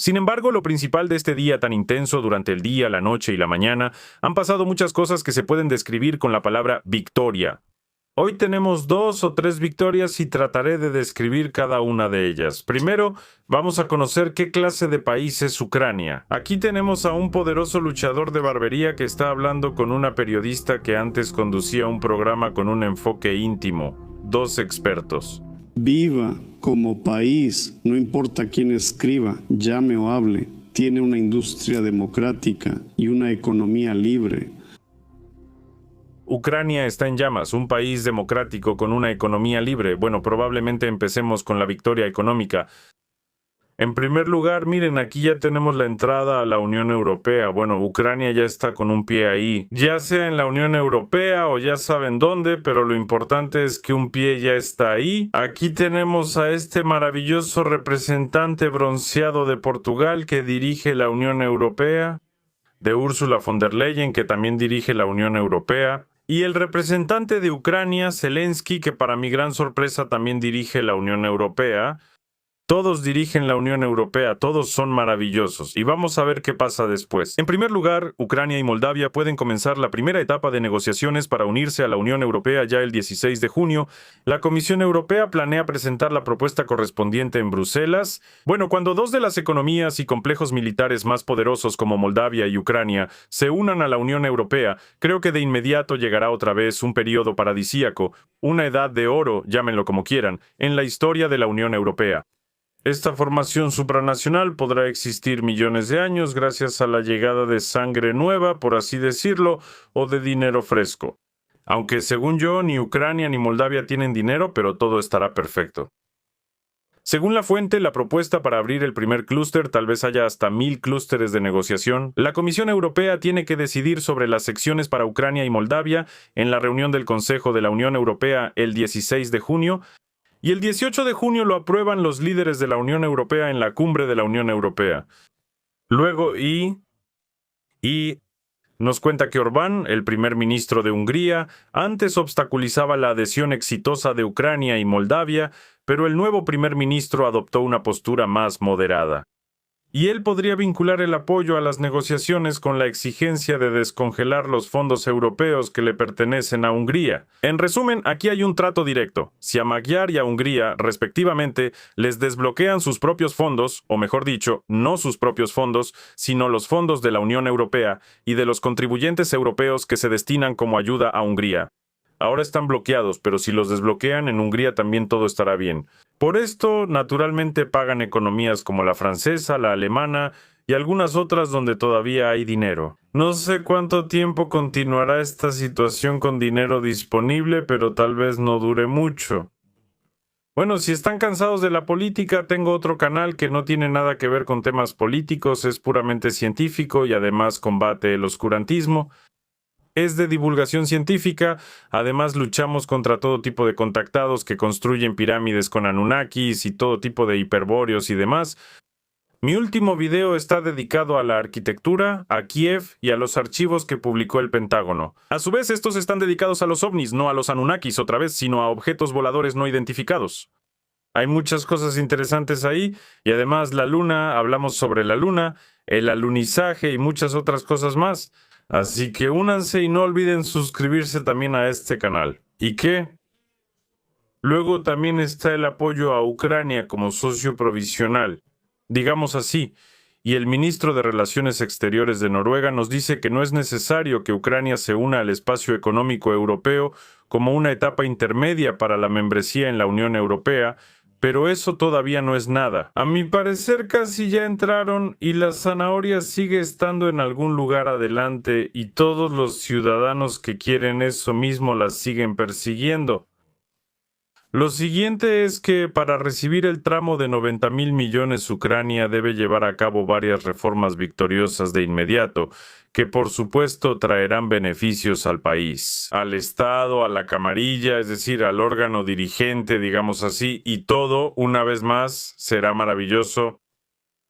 Sin embargo, lo principal de este día tan intenso durante el día, la noche y la mañana, han pasado muchas cosas que se pueden describir con la palabra victoria. Hoy tenemos 2 o 3 victorias y trataré de describir cada una de ellas. Primero, vamos a conocer qué clase de país es Ucrania. Aquí tenemos a un poderoso luchador de barbería que está hablando con una periodista que antes conducía un programa con un enfoque íntimo. 2 expertos. Viva como país, no importa quién escriba, llame o hable, tiene una industria democrática y una economía libre. Ucrania está en llamas, un país democrático con una economía libre. Bueno, probablemente empecemos con la victoria económica. En primer lugar, miren, aquí ya tenemos la entrada a la Unión Europea. Bueno, Ucrania ya está con un pie ahí, ya sea en la Unión Europea o ya saben dónde, pero lo importante es que un pie ya está ahí. Aquí tenemos a este maravilloso representante bronceado de Portugal que dirige la Unión Europea, de Ursula von der Leyen, que también dirige la Unión Europea, y el representante de Ucrania, Zelensky, que para mi gran sorpresa también dirige la Unión Europea. Todos dirigen la Unión Europea, todos son maravillosos, y vamos a ver qué pasa después. En primer lugar, Ucrania y Moldavia pueden comenzar la primera etapa de negociaciones para unirse a la Unión Europea ya el 16 de junio. La Comisión Europea planea presentar la propuesta correspondiente en Bruselas. Bueno, cuando dos de las economías y complejos militares más poderosos como Moldavia y Ucrania se unan a la Unión Europea, creo que de inmediato llegará otra vez un periodo paradisíaco, una edad de oro, llámenlo como quieran, en la historia de la Unión Europea. Esta formación supranacional podrá existir millones de años gracias a la llegada de sangre nueva, por así decirlo, o de dinero fresco. Aunque según yo, ni Ucrania ni Moldavia tienen dinero, pero todo estará perfecto. Según la fuente, la propuesta para abrir el primer clúster, tal vez haya hasta 1000 clústeres de negociación. La Comisión Europea tiene que decidir sobre las secciones para Ucrania y Moldavia en la reunión del Consejo de la Unión Europea el 16 de junio, y el 18 de junio lo aprueban los líderes de la Unión Europea en la cumbre de la Unión Europea. Luego, nos cuenta que Orbán, el primer ministro de Hungría, antes obstaculizaba la adhesión exitosa de Ucrania y Moldavia, pero el nuevo primer ministro adoptó una postura más moderada. Y él podría vincular el apoyo a las negociaciones con la exigencia de descongelar los fondos europeos que le pertenecen a Hungría. En resumen, aquí hay un trato directo. Si a Magyar y a Hungría, respectivamente, les desbloquean sus propios fondos, o mejor dicho, no sus propios fondos, sino los fondos de la Unión Europea y de los contribuyentes europeos que se destinan como ayuda a Hungría. Ahora están bloqueados, pero si los desbloquean, en Hungría también todo estará bien. Por esto, naturalmente pagan economías como la francesa, la alemana y algunas otras donde todavía hay dinero. No sé cuánto tiempo continuará esta situación con dinero disponible, pero tal vez no dure mucho. Bueno, si están cansados de la política, tengo otro canal que no tiene nada que ver con temas políticos, es puramente científico y además combate el oscurantismo. Es de divulgación científica, además luchamos contra todo tipo de contactados que construyen pirámides con Anunnakis y todo tipo de hiperbóreos y demás. Mi último video está dedicado a la arquitectura, a Kiev y a los archivos que publicó el Pentágono. A su vez, estos están dedicados a los ovnis, no a los Anunnakis otra vez, sino a objetos voladores no identificados. Hay muchas cosas interesantes ahí, y además la luna, hablamos sobre la luna, el alunizaje y muchas otras cosas más. Así que únanse y no olviden suscribirse también a este canal. ¿Y qué? Luego también está el apoyo a Ucrania como socio provisional, digamos así, y el ministro de Relaciones Exteriores de Noruega nos dice que no es necesario que Ucrania se una al espacio económico europeo como una etapa intermedia para la membresía en la Unión Europea, pero eso todavía no es nada. A mi parecer casi ya entraron y la zanahoria sigue estando en algún lugar adelante y todos los ciudadanos que quieren eso mismo la siguen persiguiendo. Lo siguiente es que para recibir el tramo de 90.000 millones Ucrania debe llevar a cabo varias reformas victoriosas de inmediato, que por supuesto traerán beneficios al país, al Estado, a la camarilla, es decir, al órgano dirigente, digamos así, y todo, una vez más, será maravilloso.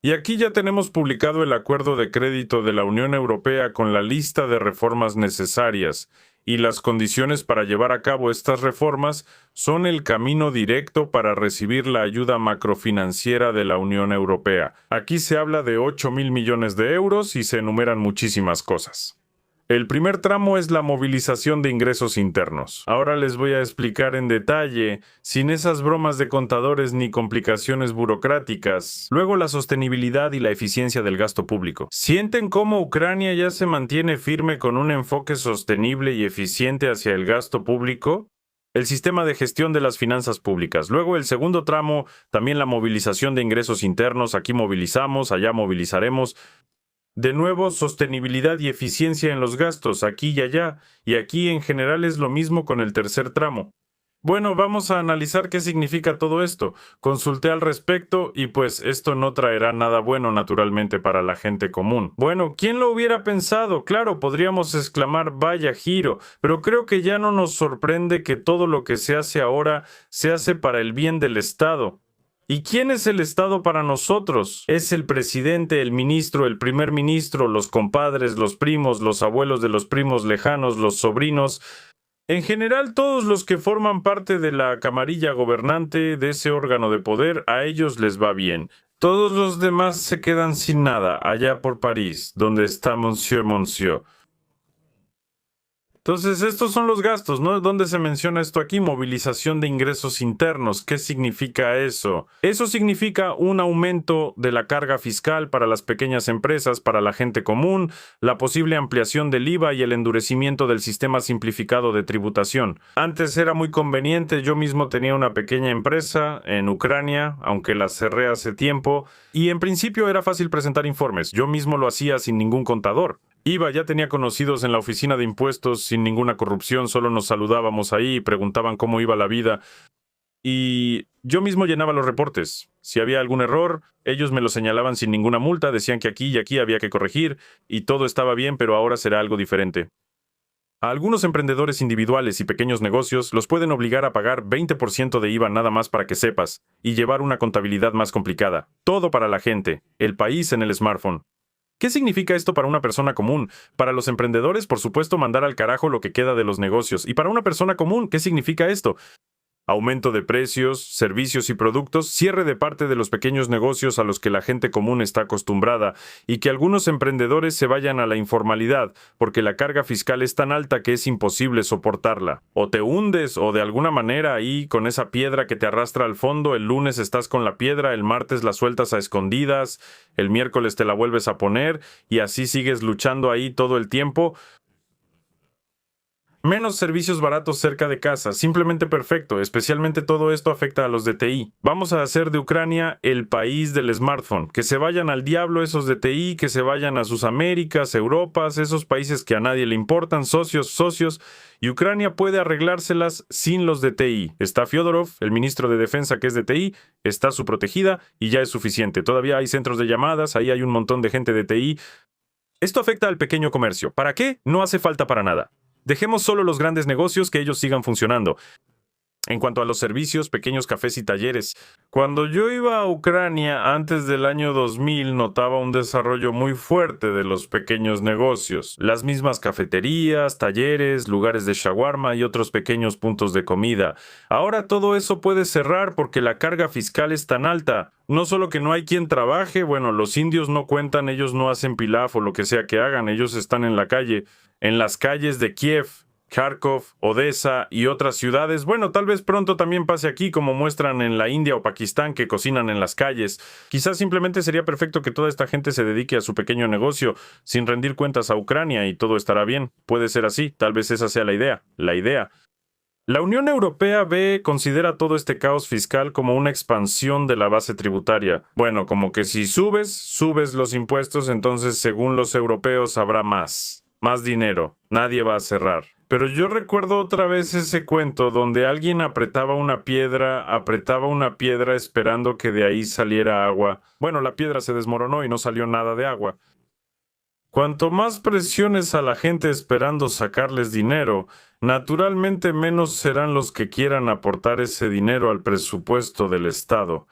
Y aquí ya tenemos publicado el acuerdo de crédito de la Unión Europea con la lista de reformas necesarias, y las condiciones para llevar a cabo estas reformas son el camino directo para recibir la ayuda macrofinanciera de la Unión Europea. Aquí se habla de 8.000 millones de euros y se enumeran muchísimas cosas. El primer tramo es la movilización de ingresos internos. Ahora les voy a explicar en detalle, sin esas bromas de contadores ni complicaciones burocráticas. Luego, la sostenibilidad y la eficiencia del gasto público. ¿Sienten cómo Ucrania ya se mantiene firme con un enfoque sostenible y eficiente hacia el gasto público? El sistema de gestión de las finanzas públicas. Luego, el segundo tramo, también la movilización de ingresos internos. Aquí movilizamos, allá movilizaremos. De nuevo, sostenibilidad y eficiencia en los gastos, aquí y allá, y aquí en general es lo mismo con el tercer tramo. Bueno, vamos a analizar qué significa todo esto. Consulté al respecto y pues esto no traerá nada bueno naturalmente para la gente común. Bueno, ¿quién lo hubiera pensado? Claro, podríamos exclamar vaya giro, pero creo que ya no nos sorprende que todo lo que se hace ahora se hace para el bien del Estado. ¿Y quién es el Estado para nosotros? Es el presidente, el ministro, el primer ministro, los compadres, los primos, los abuelos de los primos lejanos, los sobrinos. En general, todos los que forman parte de la camarilla gobernante de ese órgano de poder, a ellos les va bien. Todos los demás se quedan sin nada, allá por París, donde está Monsieur. Entonces, estos son los gastos, ¿no? ¿Dónde se menciona esto aquí? Movilización de ingresos internos. ¿Qué significa eso? Eso significa un aumento de la carga fiscal para las pequeñas empresas, para la gente común, la posible ampliación del IVA y el endurecimiento del sistema simplificado de tributación. Antes era muy conveniente, yo mismo tenía una pequeña empresa en Ucrania, aunque la cerré hace tiempo, y en principio era fácil presentar informes. Yo mismo lo hacía sin ningún contador. Ya tenía conocidos en la oficina de impuestos sin ninguna corrupción, solo nos saludábamos ahí y preguntaban cómo iba la vida. Y yo mismo llenaba los reportes. Si había algún error, ellos me lo señalaban sin ninguna multa, decían que aquí y aquí había que corregir, y todo estaba bien, pero ahora será algo diferente. A algunos emprendedores individuales y pequeños negocios los pueden obligar a pagar 20% de IVA nada más para que sepas, y llevar una contabilidad más complicada. Todo para la gente, el país en el smartphone. ¿Qué significa esto para una persona común? Para los emprendedores, por supuesto, mandar al carajo lo que queda de los negocios. Y para una persona común, ¿qué significa esto? Aumento de precios, servicios y productos, cierre de parte de los pequeños negocios a los que la gente común está acostumbrada, y que algunos emprendedores se vayan a la informalidad, porque la carga fiscal es tan alta que es imposible soportarla. O te hundes, o de alguna manera ahí, con esa piedra que te arrastra al fondo, el lunes estás con la piedra, el martes la sueltas a escondidas, el miércoles te la vuelves a poner, y así sigues luchando ahí todo el tiempo. Menos servicios baratos cerca de casa, simplemente perfecto, especialmente todo esto afecta a los de TI. Vamos a hacer de Ucrania el país del smartphone, que se vayan al diablo esos de TI, que se vayan a sus Américas, Europas, esos países que a nadie le importan, socios, y Ucrania puede arreglárselas sin los de TI. Está Fyodorov, el ministro de Defensa que es de TI, está su protegida y ya es suficiente. Todavía hay centros de llamadas, ahí hay un montón de gente de TI. Esto afecta al pequeño comercio. ¿Para qué? No hace falta para nada. Dejemos solo los grandes negocios, que ellos sigan funcionando. En cuanto a los servicios, pequeños cafés y talleres. Cuando yo iba a Ucrania antes del año 2000, notaba un desarrollo muy fuerte de los pequeños negocios. Las mismas cafeterías, talleres, lugares de shawarma y otros pequeños puntos de comida. Ahora todo eso puede cerrar porque la carga fiscal es tan alta. No solo que no hay quien trabaje, bueno, los indios no cuentan, ellos no hacen pilaf o lo que sea que hagan, ellos están en la calle. En las calles de Kiev, Kharkov, Odessa y otras ciudades. Bueno, tal vez pronto también pase aquí, como muestran en la India o Pakistán, que cocinan en las calles. Quizás simplemente sería perfecto que toda esta gente se dedique a su pequeño negocio, sin rendir cuentas a Ucrania, y todo estará bien. Puede ser así, tal vez esa sea la idea. La Unión Europea considera todo este caos fiscal como una expansión de la base tributaria. Bueno, como que si subes los impuestos, entonces según los europeos habrá más dinero, nadie va a cerrar. Pero yo recuerdo otra vez ese cuento donde alguien apretaba una piedra esperando que de ahí saliera agua. Bueno, la piedra se desmoronó y no salió nada de agua. Cuanto más presiones a la gente esperando sacarles dinero, naturalmente menos serán los que quieran aportar ese dinero al presupuesto del Estado.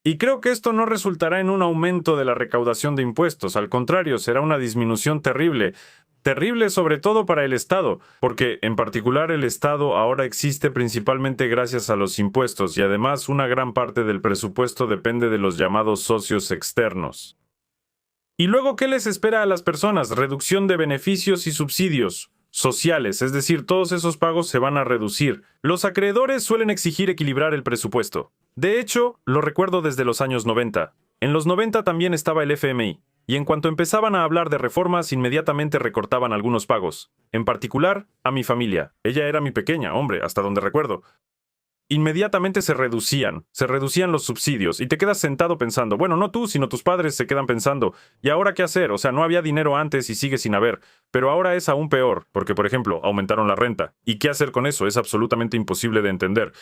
Y creo que esto no resultará en un aumento de la recaudación de impuestos, al contrario, será una disminución terrible. Terrible sobre todo para el Estado, porque en particular el Estado ahora existe principalmente gracias a los impuestos y además una gran parte del presupuesto depende de los llamados socios externos. ¿Y luego qué les espera a las personas? Reducción de beneficios y subsidios sociales, es decir, todos esos pagos se van a reducir. Los acreedores suelen exigir equilibrar el presupuesto. De hecho, lo recuerdo desde los años 90. En los 90 también estaba el FMI, y en cuanto empezaban a hablar de reformas, inmediatamente recortaban algunos pagos. En particular, a mi familia. Ella era mi pequeña, hombre, hasta donde recuerdo. Inmediatamente se reducían los subsidios y te quedas sentado pensando, bueno, no tú, sino tus padres se quedan pensando, ¿y ahora qué hacer? O sea, no había dinero antes y sigue sin haber, pero ahora es aún peor, porque por ejemplo, aumentaron la renta. ¿Y qué hacer con eso? Es absolutamente imposible de entender.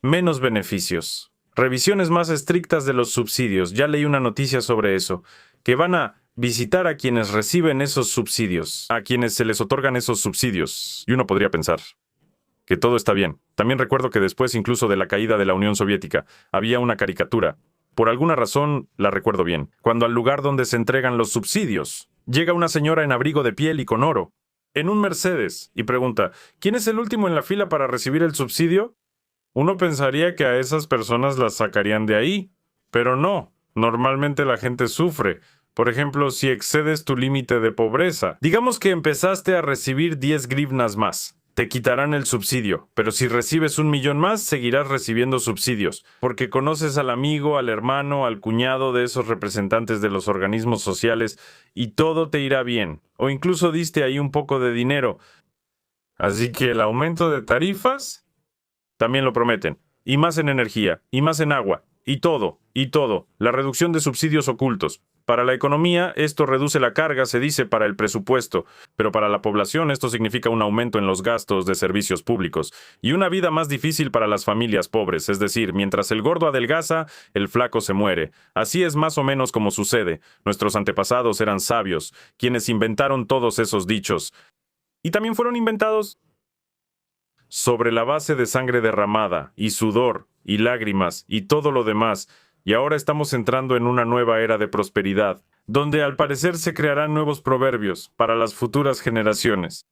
Menos beneficios. Revisiones más estrictas de los subsidios. Ya leí una noticia sobre eso, que van a visitar a quienes reciben esos subsidios, a quienes se les otorgan esos subsidios. Y uno podría pensar que todo está bien. También recuerdo que después incluso de la caída de la Unión Soviética, había una caricatura. Por alguna razón la recuerdo bien. Cuando al lugar donde se entregan los subsidios, llega una señora en abrigo de piel y con oro, en un Mercedes, y pregunta, ¿quién es el último en la fila para recibir el subsidio? Uno pensaría que a esas personas las sacarían de ahí, pero no. Normalmente la gente sufre. Por ejemplo, si excedes tu límite de pobreza. Digamos que empezaste a recibir 10 grivnas más. Te quitarán el subsidio, pero si recibes 1 millón más, seguirás recibiendo subsidios, porque conoces al amigo, al hermano, al cuñado de esos representantes de los organismos sociales y todo te irá bien. O incluso diste ahí un poco de dinero. Así que el aumento de tarifas también lo prometen. Y más en energía, y más en agua, y todo. La reducción de subsidios ocultos. Para la economía, esto reduce la carga, se dice, para el presupuesto, pero para la población esto significa un aumento en los gastos de servicios públicos y una vida más difícil para las familias pobres, es decir, mientras el gordo adelgaza, el flaco se muere. Así es más o menos como sucede. Nuestros antepasados eran sabios, quienes inventaron todos esos dichos. Y también fueron inventados sobre la base de sangre derramada, y sudor, y lágrimas, y todo lo demás, y ahora estamos entrando en una nueva era de prosperidad, donde al parecer se crearán nuevos proverbios para las futuras generaciones.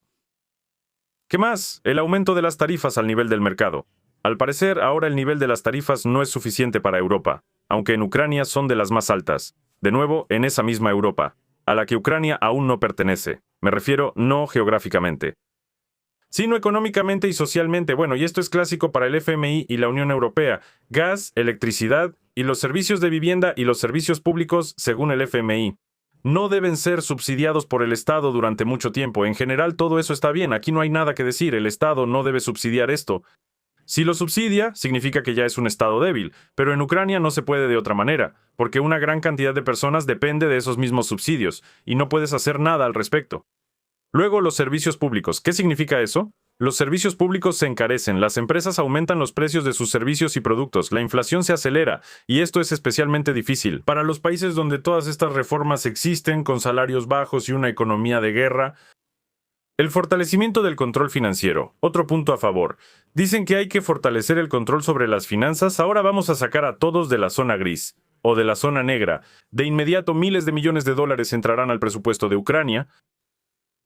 ¿Qué más? El aumento de las tarifas al nivel del mercado. Al parecer, ahora el nivel de las tarifas no es suficiente para Europa, aunque en Ucrania son de las más altas. De nuevo, en esa misma Europa, a la que Ucrania aún no pertenece. Me refiero no geográficamente, sino económicamente y socialmente. Bueno, y esto es clásico para el FMI y la Unión Europea. Gas, electricidad y los servicios de vivienda y los servicios públicos, según el FMI, no deben ser subsidiados por el Estado durante mucho tiempo. En general, todo eso está bien. Aquí no hay nada que decir. El Estado no debe subsidiar esto. Si lo subsidia, significa que ya es un Estado débil. Pero en Ucrania no se puede de otra manera, porque una gran cantidad de personas depende de esos mismos subsidios, y no puedes hacer nada al respecto. Luego, los servicios públicos. ¿Qué significa eso? Los servicios públicos se encarecen, las empresas aumentan los precios de sus servicios y productos, la inflación se acelera, y esto es especialmente difícil para los países donde todas estas reformas existen, con salarios bajos y una economía de guerra. El fortalecimiento del control financiero. Otro punto a favor. Dicen que hay que fortalecer el control sobre las finanzas. Ahora vamos a sacar a todos de la zona gris o de la zona negra. De inmediato, miles de millones de dólares entrarán al presupuesto de Ucrania.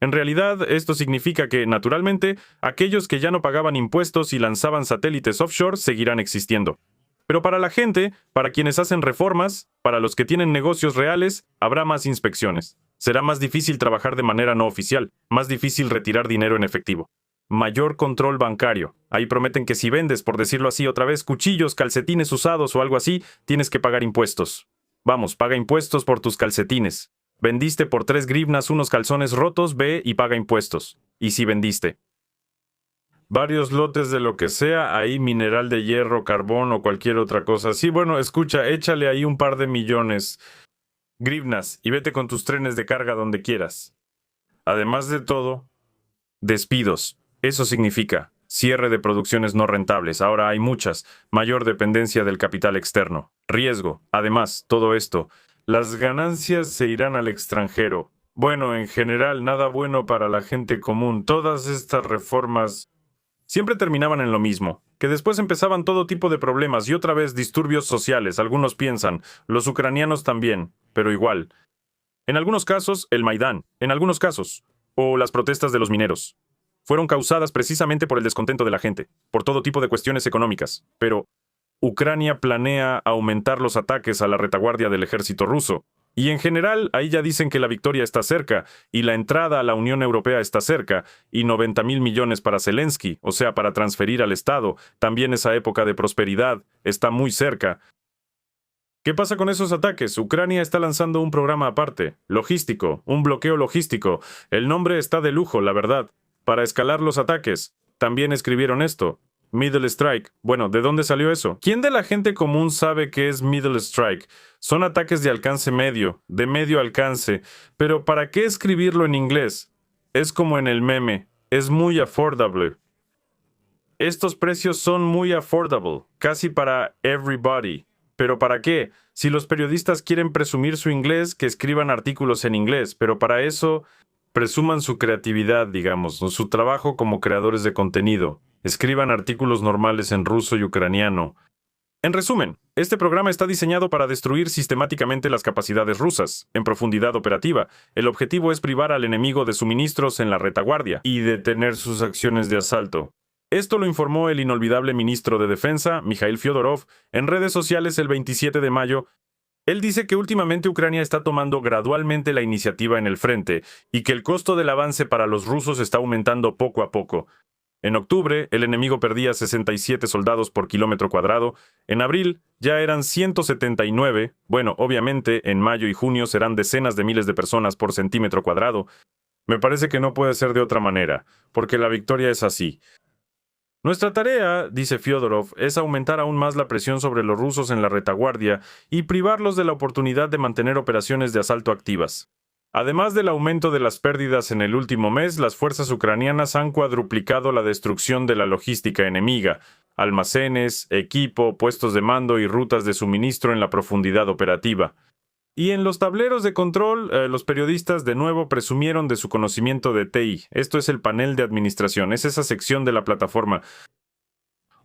En realidad, esto significa que, naturalmente, aquellos que ya no pagaban impuestos y lanzaban satélites offshore seguirán existiendo. Pero para la gente, para quienes hacen reformas, para los que tienen negocios reales, habrá más inspecciones. Será más difícil trabajar de manera no oficial, más difícil retirar dinero en efectivo. Mayor control bancario. Ahí prometen que si vendes, por decirlo así otra vez, cuchillos, calcetines usados o algo así, tienes que pagar impuestos. Vamos, paga impuestos por tus calcetines. Vendiste por 3 grivnas unos calzones rotos, ve y paga impuestos. Y si vendiste varios lotes de lo que sea, ahí mineral de hierro, carbón o cualquier otra cosa. Sí, bueno, escucha, échale ahí un par de millones grivnas y vete con tus trenes de carga donde quieras. Además de todo, despidos. Eso significa cierre de producciones no rentables. Ahora hay muchas. Mayor dependencia del capital externo. Riesgo. Además, todo esto. Las ganancias se irán al extranjero. Bueno, en general, nada bueno para la gente común. Todas estas reformas siempre terminaban en lo mismo. que después empezaban todo tipo de problemas y otra vez disturbios sociales, algunos piensan, los ucranianos también, pero igual. En algunos casos, el Maidán, en algunos casos, o las protestas de los mineros. Fueron causadas precisamente por el descontento de la gente, por todo tipo de cuestiones económicas, pero Ucrania planea aumentar los ataques a la retaguardia del ejército ruso. Y en general, ahí ya dicen que la victoria está cerca, y la entrada a la Unión Europea está cerca, y 90.000 millones para Zelensky, o sea, para transferir al Estado, también esa época de prosperidad, está muy cerca. ¿Qué pasa con esos ataques? Ucrania está lanzando un programa aparte, logístico, un bloqueo logístico. El nombre está de lujo, la verdad. Para escalar los ataques. También escribieron esto. Middle Strike. Bueno, ¿de dónde salió eso? ¿Quién de la gente común sabe qué es Middle Strike? Son ataques de alcance medio, de medio alcance. Pero ¿para qué escribirlo en inglés? Es como en el meme. Es muy affordable. Estos precios son muy affordable, casi para everybody. ¿Pero para qué? Si los periodistas quieren presumir su inglés, que escriban artículos en inglés, pero para eso presuman su creatividad, digamos, su trabajo como creadores de contenido. Escriban artículos normales en ruso y ucraniano. En resumen, este programa está diseñado para destruir sistemáticamente las capacidades rusas, en profundidad operativa. El objetivo es privar al enemigo de suministros en la retaguardia y detener sus acciones de asalto. Esto lo informó el inolvidable ministro de Defensa, Mikhail Fyodorov, en redes sociales el 27 de mayo. Él dice que últimamente Ucrania está tomando gradualmente la iniciativa en el frente y que el costo del avance para los rusos está aumentando poco a poco. En octubre, el enemigo perdía 67 soldados por kilómetro cuadrado. En abril, ya eran 179. Bueno, obviamente, en mayo y junio serán decenas de miles de personas por centímetro cuadrado. Me parece que no puede ser de otra manera, porque la victoria es así. Nuestra tarea, dice Fyodorov, es aumentar aún más la presión sobre los rusos en la retaguardia y privarlos de la oportunidad de mantener operaciones de asalto activas. Además del aumento de las pérdidas en el último mes, las fuerzas ucranianas han cuadruplicado la destrucción de la logística enemiga, almacenes, equipo, puestos de mando y rutas de suministro en la profundidad operativa. Y en los tableros de control, los periodistas de nuevo presumieron de su conocimiento de TI. Esto es el panel de administración, es esa sección de la plataforma.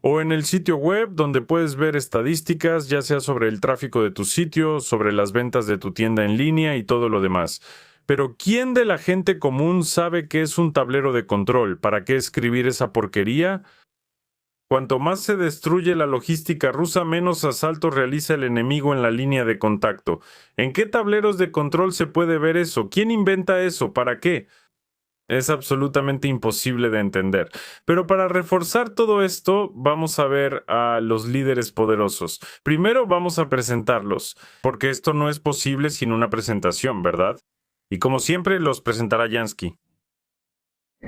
O en el sitio web, donde puedes ver estadísticas, ya sea sobre el tráfico de tu sitio, sobre las ventas de tu tienda en línea y todo lo demás. Pero ¿quién de la gente común sabe qué es un tablero de control? ¿Para qué escribir esa porquería? Cuanto más se destruye la logística rusa, menos asaltos realiza el enemigo en la línea de contacto. ¿En qué tableros de control se puede ver eso? ¿Quién inventa eso? ¿Para qué? Es absolutamente imposible de entender. Pero para reforzar todo esto, vamos a ver a los líderes poderosos. Primero vamos a presentarlos, porque esto no es posible sin una presentación, ¿verdad? Y como siempre, los presentará Yansky.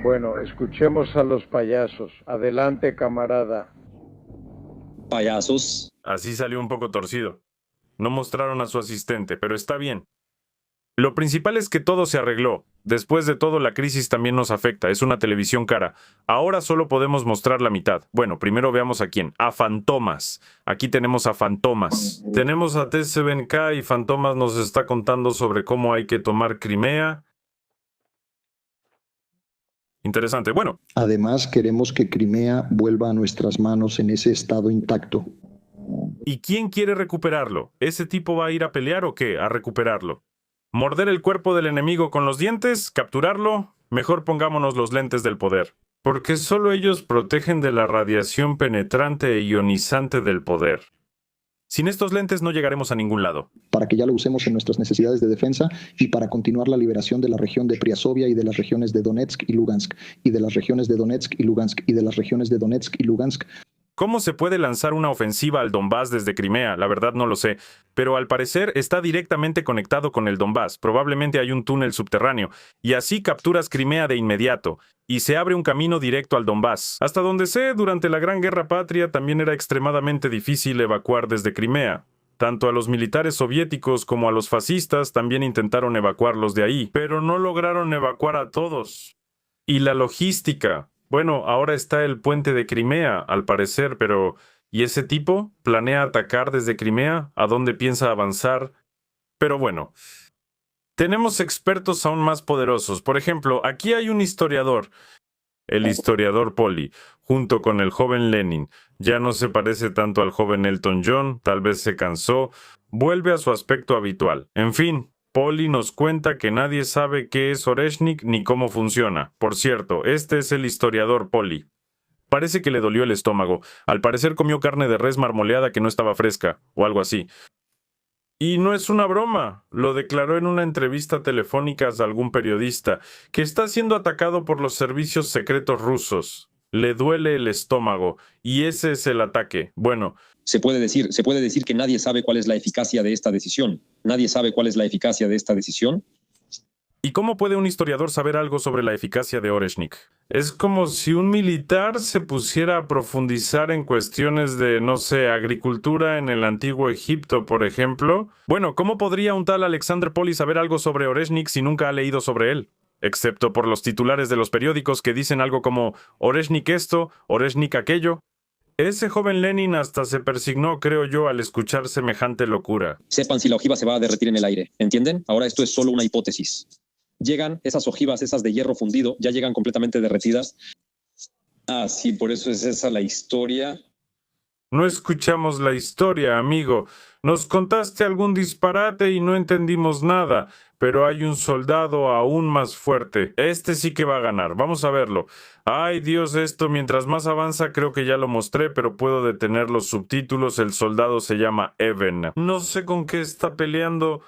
Bueno, escuchemos a los payasos. Adelante, camarada. Payasos. Así salió un poco torcido. No mostraron a su asistente, pero está bien. Lo principal es que todo se arregló. Después de todo, la crisis también nos afecta. Es una televisión cara. Ahora solo podemos mostrar la mitad. Bueno, primero veamos a quién. A Fantomas. Aquí tenemos a Fantomas. Tenemos a T7K y Fantomas nos está contando sobre cómo hay que tomar Crimea. Interesante. Bueno. Además, queremos que Crimea vuelva a nuestras manos en ese estado intacto. ¿Y quién quiere recuperarlo? ¿Ese tipo va a ir a pelear o qué? A recuperarlo. ¿Morder el cuerpo del enemigo con los dientes? ¿Capturarlo? Mejor pongámonos los lentes del poder. Porque solo ellos protegen de la radiación penetrante e ionizante del poder. Sin estos lentes no llegaremos a ningún lado. Para que ya lo usemos en nuestras necesidades de defensa y para continuar la liberación de la región de Priazovia y de las regiones de Donetsk y Lugansk, y de las regiones de Donetsk y Lugansk, y de las regiones de Donetsk y Lugansk. ¿Cómo se puede lanzar una ofensiva al Donbass desde Crimea? La verdad no lo sé, pero al parecer está directamente conectado con el Donbass. Probablemente hay un túnel subterráneo, y así capturas Crimea de inmediato, y se abre un camino directo al Donbass. Hasta donde sé, durante la Gran Guerra Patria también era extremadamente difícil evacuar desde Crimea. Tanto a los militares soviéticos como a los fascistas también intentaron evacuarlos de ahí, pero no lograron evacuar a todos. Y la logística. Bueno, ahora está el puente de Crimea, al parecer, pero ¿y ese tipo? ¿Planea atacar desde Crimea? ¿A dónde piensa avanzar? Pero bueno, tenemos expertos aún más poderosos. Por ejemplo, aquí hay un historiador. el historiador Polly, junto con el joven Lenin. Ya no se parece tanto al joven Elton John, tal vez se cansó, vuelve a su aspecto habitual. En fin, Polly nos cuenta que nadie sabe qué es Oreshnik ni cómo funciona. Por cierto, este es el historiador Polly. Parece que le dolió el estómago. Al parecer comió carne de res marmoleada que no estaba fresca, o algo así. Y no es una broma, lo declaró en una entrevista telefónica a algún periodista, que está siendo atacado por los servicios secretos rusos. Le duele el estómago, y ese es el ataque. Bueno, se puede decir que nadie sabe cuál es la eficacia de esta decisión. ¿Nadie sabe cuál es la eficacia de esta decisión? ¿y cómo puede un historiador saber algo sobre la eficacia de Oreshnik? Es como si un militar se pusiera a profundizar en cuestiones de, no sé, agricultura en el antiguo Egipto, por ejemplo. Bueno, ¿cómo podría un tal Alexander Polly saber algo sobre Oreshnik si nunca ha leído sobre él? Excepto por los titulares de los periódicos que dicen algo como Oreshnik esto, Oreshnik aquello. Ese joven Lenin hasta se persignó, creo yo, al escuchar semejante locura. Sepan si la ojiva se va a derretir en el aire. ¿Entienden? Ahora esto es solo una hipótesis. Llegan esas ojivas, esas de hierro fundido, ya llegan completamente derretidas. Ah, sí, por eso es esa la historia. No escuchamos la historia, amigo. Nos contaste algún disparate y no entendimos nada, pero hay un soldado aún más fuerte. Este sí que va a ganar. Vamos a verlo. Ay, Dios, esto mientras más avanza creo que ya lo mostré, pero puedo detener los subtítulos. El soldado se llama Even. No sé con qué está peleando.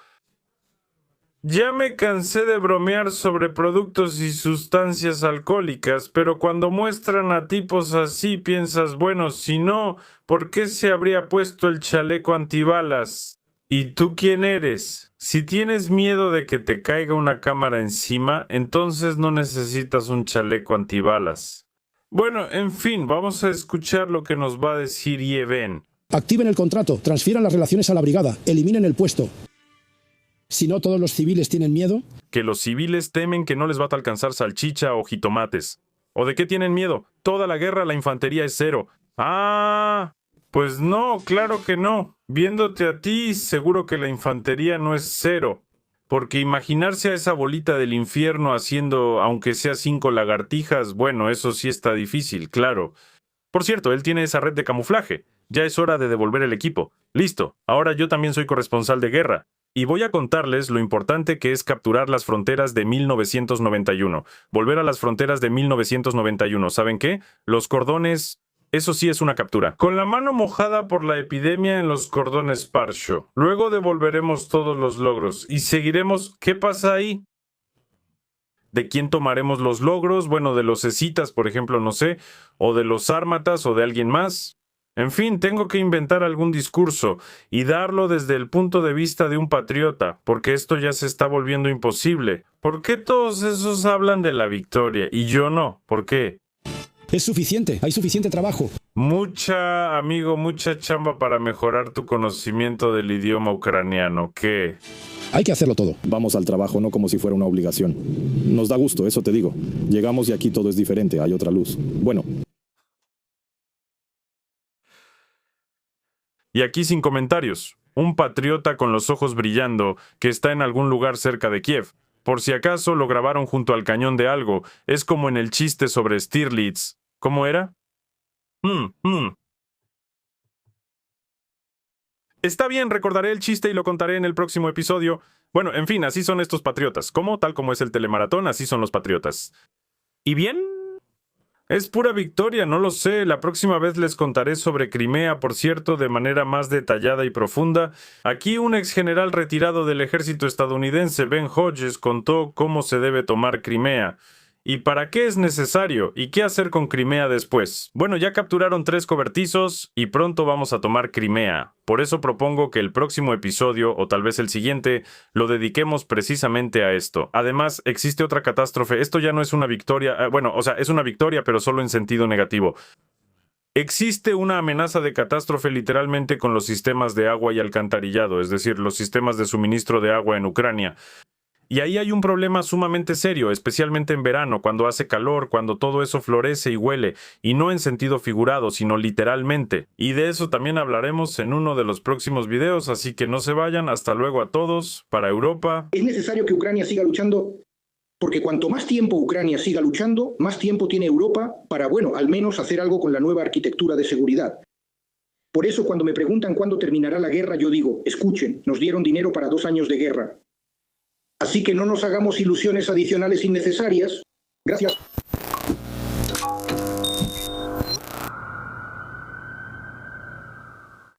Ya me cansé de bromear sobre productos y sustancias alcohólicas, pero cuando muestran a tipos así piensas, bueno, si no, ¿por qué se habría puesto el chaleco antibalas? ¿Y tú quién eres? Si tienes miedo de que te caiga una cámara encima, entonces no necesitas un chaleco antibalas. Bueno, en fin, vamos a escuchar lo que nos va a decir Yevhen. Activen el contrato, transfieran las relaciones a la brigada, eliminen el puesto. Si no, todos los civiles tienen miedo. Que los civiles temen que no les va a alcanzar salchicha o jitomates. ¿O de qué tienen miedo? Toda la guerra la infantería es cero. Ah, pues no, claro que no. Viéndote a ti, seguro que la infantería no es cero. Porque imaginarse a esa bolita del infierno haciendo, aunque sea 5 lagartijas, bueno, eso sí está difícil, claro. Por cierto, él tiene esa red de camuflaje. Ya es hora de devolver el equipo. Listo, ahora yo también soy corresponsal de guerra. Y voy a contarles lo importante que es capturar las fronteras de 1991. Volver a las fronteras de 1991. ¿Saben qué? Los cordones... Eso sí es una captura. Con la mano mojada por la epidemia en los cordones Parsho. Luego devolveremos todos los logros. Y seguiremos... ¿Qué pasa ahí? ¿De quién tomaremos los logros? Bueno, de los escitas, por ejemplo, no sé. O de los sármatas o de alguien más. En fin, tengo que inventar algún discurso y darlo desde el punto de vista de un patriota, porque esto ya se está volviendo imposible. ¿Por qué todos esos hablan de la victoria y yo no? ¿Por qué? Es suficiente, hay suficiente trabajo. Mucha chamba para mejorar tu conocimiento del idioma ucraniano. ¿Qué? Hay que hacerlo todo. Vamos al trabajo no como si fuera una obligación. Nos da gusto, eso te digo. Llegamos y aquí todo es diferente, hay otra luz. Bueno. Y aquí sin comentarios, un patriota con los ojos brillando que está en algún lugar cerca de Kiev. Por si acaso lo grabaron junto al cañón de algo, es como en el chiste sobre Stirlitz. ¿Cómo era? Está bien, recordaré el chiste y lo contaré en el próximo episodio. Bueno, en fin, así son estos patriotas. ¿Cómo? Tal como es el telemaratón, así son los patriotas. ¿Y bien? Es pura victoria, no lo sé. La próxima vez les contaré sobre Crimea, por cierto, de manera más detallada y profunda. Aquí un ex general retirado del ejército estadounidense, Ben Hodges, contó cómo se debe tomar Crimea. ¿Y para qué es necesario? ¿Y qué hacer con Crimea después? Bueno, ya capturaron 3 cobertizos y pronto vamos a tomar Crimea. Por eso propongo que el próximo episodio, o tal vez el siguiente, lo dediquemos precisamente a esto. Además, existe otra catástrofe. Esto ya no es una victoria. Es una victoria, pero solo en sentido negativo. Existe una amenaza de catástrofe literalmente con los sistemas de agua y alcantarillado, es decir, los sistemas de suministro de agua en Ucrania. Y ahí hay un problema sumamente serio, especialmente en verano, cuando hace calor, cuando todo eso florece y huele, y no en sentido figurado, sino literalmente. Y de eso también hablaremos en uno de los próximos videos, así que no se vayan. Hasta luego a todos. Para Europa. Es necesario que Ucrania siga luchando Porque cuanto más tiempo Ucrania siga luchando, más tiempo tiene Europa para, bueno, al menos hacer algo con la nueva arquitectura de seguridad. Por eso, cuando me preguntan cuándo terminará la guerra, yo digo, escuchen, nos dieron dinero para 2 años de guerra. Así que no nos hagamos ilusiones adicionales innecesarias. Gracias.